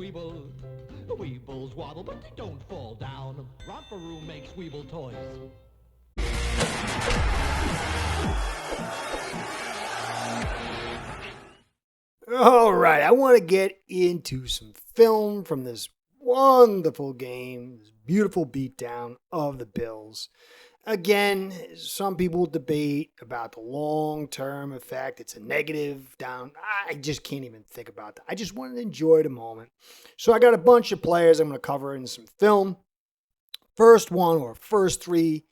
Weeble. The Weebles waddle, but they don't fall down. Romperoo makes Weeble toys. All right, I want to get into some film from this wonderful game, this beautiful beatdown of the Bills. Again, some people debate about the long-term effect. It's a negative down. I just can't even think about that. I just wanted to enjoy the moment. So I got a bunch of players I'm going to cover in some film. First three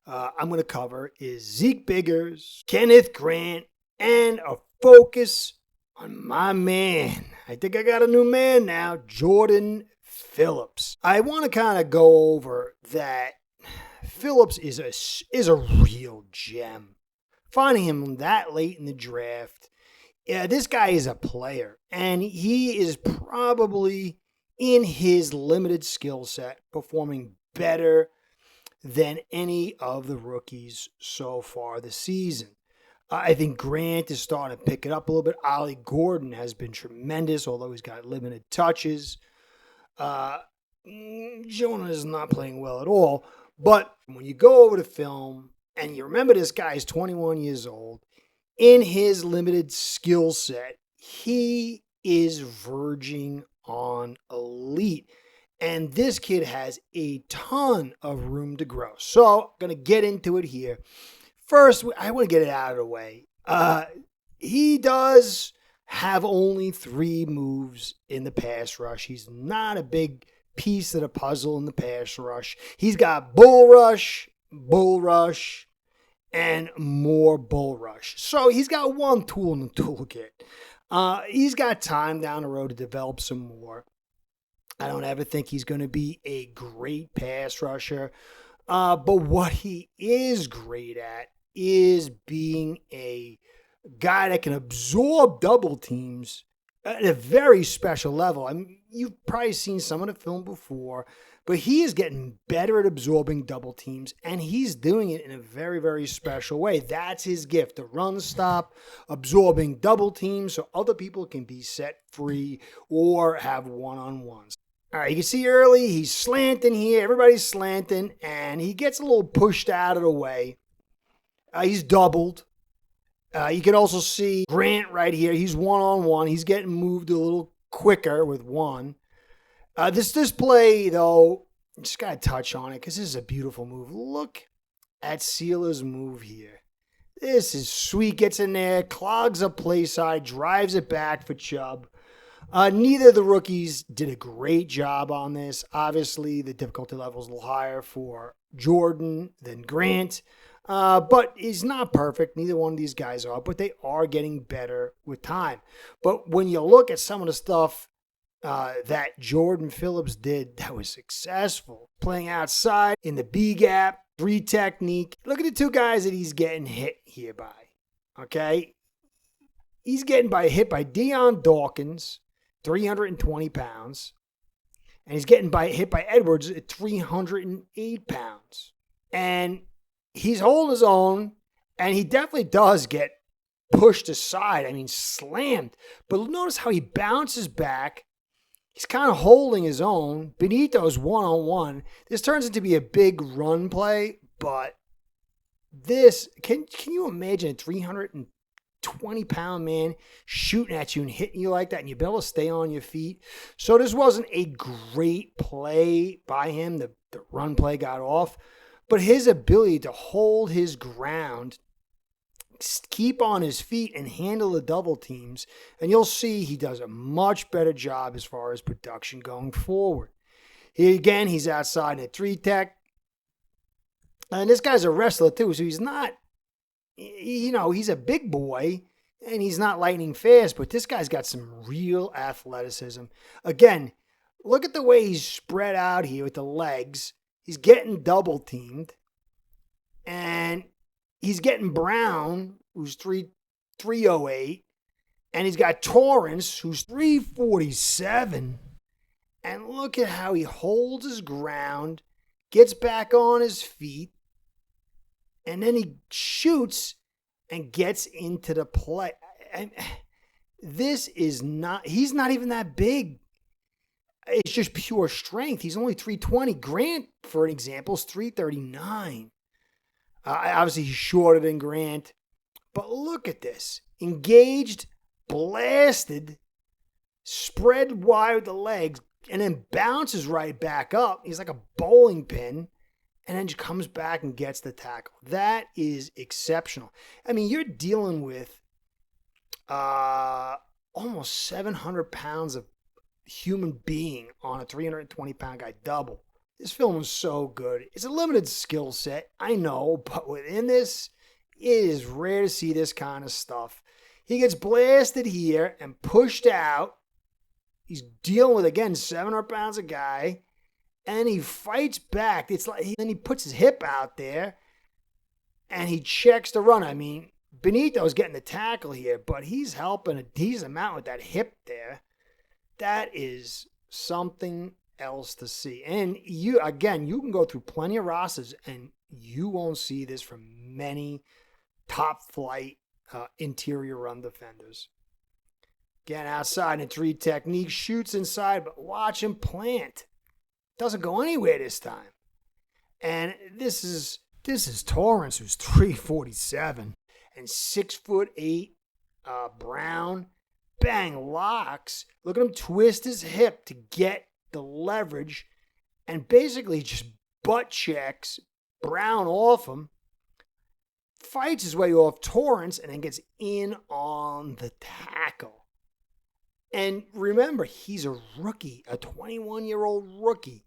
I'm going to cover is Zeek Biggers, Kenneth Grant, and a focus on my man. I think I got a new man now, Jordan Phillips. I want to kind of go over that Phillips is a real gem. Finding him that late in the draft, this guy is a player, and he is probably in his limited skill set performing better than any of the rookies so far this season. I think Grant is starting to pick it up a little bit. Ollie Gordon has been tremendous, although he's got limited touches. Jonah is not playing well at all. But when you go over the film and you remember this guy is 21 years old, in his limited skill set, he is verging on elite. And this kid has a ton of room to grow. So I'm going to get into it here. First, I want to get it out of the way. He does have only 3 moves in the pass rush. He's not a big piece of the puzzle in the pass rush. He's got bull rush, and more bull rush. So he's got one tool in the toolkit. He's got time down the road to develop some more. I don't ever think he's going to be a great pass rusher. But what he is great at is being a guy that can absorb double teams at a very special level. I mean, you've probably seen some of the film before, but he is getting better at absorbing double teams, and he's doing it in a very, very special way. That's his gift, the run stop, absorbing double teams so other people can be set free or have one-on-ones. All right, you can see early, he's slanting here. Everybody's slanting, and he gets a little pushed out of the way. He's doubled. You can also see Grant right here. He's one-on-one. He's getting moved a little quicker with one. This play, though, just got to touch on it because this is a beautiful move. Look at Sealer's move here. This is sweet. Gets in there, clogs up play side, drives it back for Chubb. Neither of the rookies did a great job on this. Obviously, the difficulty level is a little higher for Jordan than Grant. But he's not perfect. Neither one of these guys are, but they are getting better with time. But when you look at some of the stuff that Jordan Phillips did that was successful, playing outside in the B gap, 3 technique. Look at the 2 guys that he's getting hit here by. Okay? He's getting hit by Deion Dawkins, 320 pounds. And he's getting hit by Edwards at 308 pounds. And he's holding his own, and he definitely does get pushed aside. I mean, slammed. But notice how he bounces back. He's kind of holding his own. Benito's one-on-one. This turns into be a big run play, but this, can you imagine a 320-pound man shooting at you and hitting you like that, and you be able to stay on your feet? So this wasn't a great play by him. The run play got off. But his ability to hold his ground, keep on his feet, and handle the double teams, and you'll see he does a much better job as far as production going forward. Here again, he's outside in a 3 tech. And this guy's a wrestler too, so he's not, he's a big boy, and he's not lightning fast, but this guy's got some real athleticism. Again, look at the way he's spread out here with the legs. He's getting double teamed, and he's getting Brown, who's 308, and he's got Torrance, who's 347. And look at how he holds his ground, gets back on his feet, and then he shoots and gets into the play. And this is not, he's not even that big. It's just pure strength. He's only 320. Grant, for an example, is 339. Obviously, he's shorter than Grant. But look at this. Engaged, blasted, spread wide with the legs, and then bounces right back up. He's like a bowling pin, and then just comes back and gets the tackle. That is exceptional. I mean, you're dealing with almost 700 pounds of human being on a 320-pound guy double. This film is so good. It's a limited skill set, I know, but within this, it is rare to see this kind of stuff. He gets blasted here and pushed out. He's dealing with, again, 700 pounds of guy, and he fights back. It's like then he puts his hip out there, and he checks the run. I mean, Benito's getting the tackle here, but he's helping a decent amount with that hip there. That is something else to see. And you can go through plenty of rosters, and you won't see this from many top flight interior run defenders. Again, outside in 3 technique, shoots inside, but watch him plant. Doesn't go anywhere this time. And this is Torrance, who's 347 and 6'8", Brown. Bang, locks. Look at him twist his hip to get the leverage, and basically just butt checks Brown off him. Fights his way off Torrance and then gets in on the tackle. And remember, he's a rookie, a 21-year-old rookie.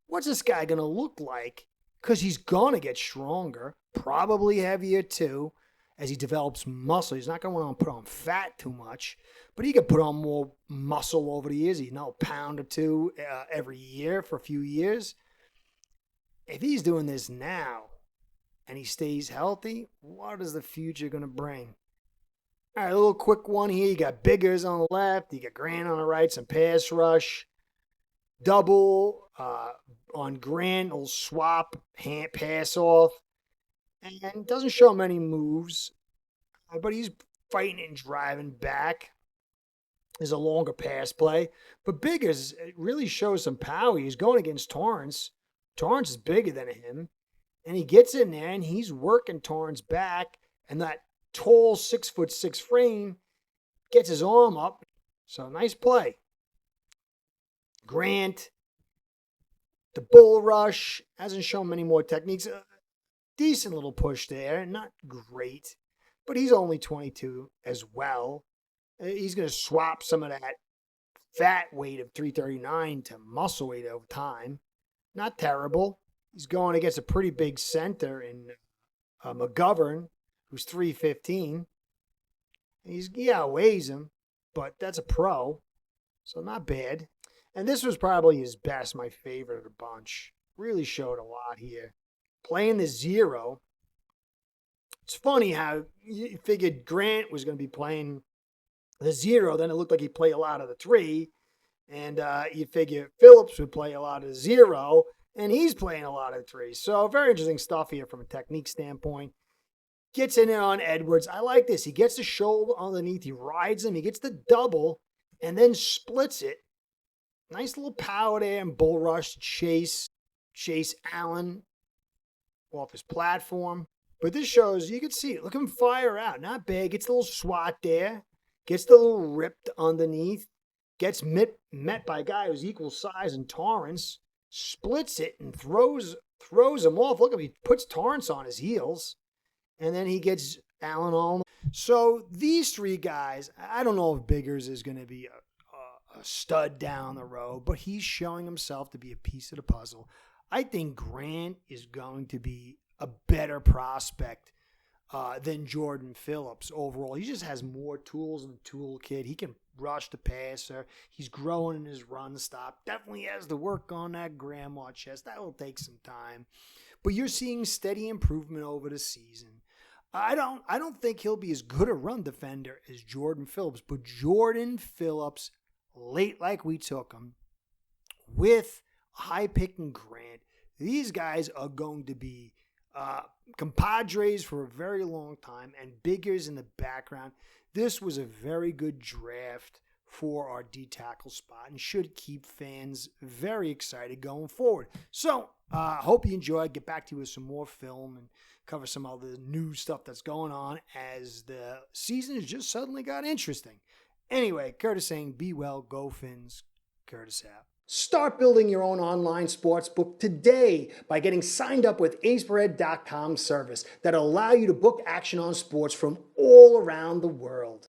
What's this guy going to look like? Because he's going to get stronger, probably heavier too, as he develops muscle. He's not going to want to put on fat too much, but he could put on more muscle over the years. A pound or two every year for a few years. If he's doing this now and he stays healthy, what is the future going to bring? All right, a little quick one here. You got Biggers on the left. You got Grant on the right, some pass rush. Double on Grant, will swap, pass off. And doesn't show many moves, but he's fighting and driving back. There's a longer pass play. But Biggers really shows some power. He's going against Torrance. Torrance is bigger than him. And he gets in there and he's working Torrance back. And that tall 6'6" frame gets his arm up. So nice play. Grant, the bull rush, hasn't shown many more techniques. Decent little push there, not great, but he's only 22 as well. He's going to swap some of that fat weight of 339 to muscle weight over time. Not terrible. He's going against a pretty big center in McGovern, who's 315. Weighs him, but that's a pro, so not bad. And this was probably his best, my favorite of the bunch. Really showed a lot here. Playing the 0. It's funny how you figured Grant was going to be playing the 0. Then it looked like he played a lot of the 3. And you figure Phillips would play a lot of the 0. And he's playing a lot of the 3. So very interesting stuff here from a technique standpoint. Gets in there on Edwards. I like this. He gets the shoulder underneath. He rides him. He gets the double and then splits it. Nice little power there and bull rush to Chase Allen off his platform. But this shows, you can see it. Look at him fire out. Not bad. Gets a little swat there. Gets the little ripped underneath. Gets met by a guy who's equal size in Torrance. Splits it and throws him off. Look at him. He puts Torrance on his heels. And then he gets Allen on. So these 3 guys, I don't know if Biggers is going to be a stud down the road, but he's showing himself to be a piece of the puzzle. I think Grant is going to be a better prospect than Jordan Phillips overall. He just has more tools in the toolkit. He can rush the passer. He's growing in his run stop. Definitely has to work on that grandma chest. That will take some time. But you're seeing steady improvement over the season. I don't think he'll be as good a run defender as Jordan Phillips, but Jordan Phillips, late like we took him, with high pick and Grant, these guys are going to be compadres for a very long time, and Biggers in the background. This was a very good draft for our D tackle spot and should keep fans very excited going forward. So, hope you enjoyed. Get back to you with some more film and cover some other new stuff that's going on as the season has just suddenly got interesting. Anyway, Curtis saying, be well, go Fins. Curtis out. Start building your own online sports book today by getting signed up with aceperhead.com service that'll allow you to book action on sports from all around the world.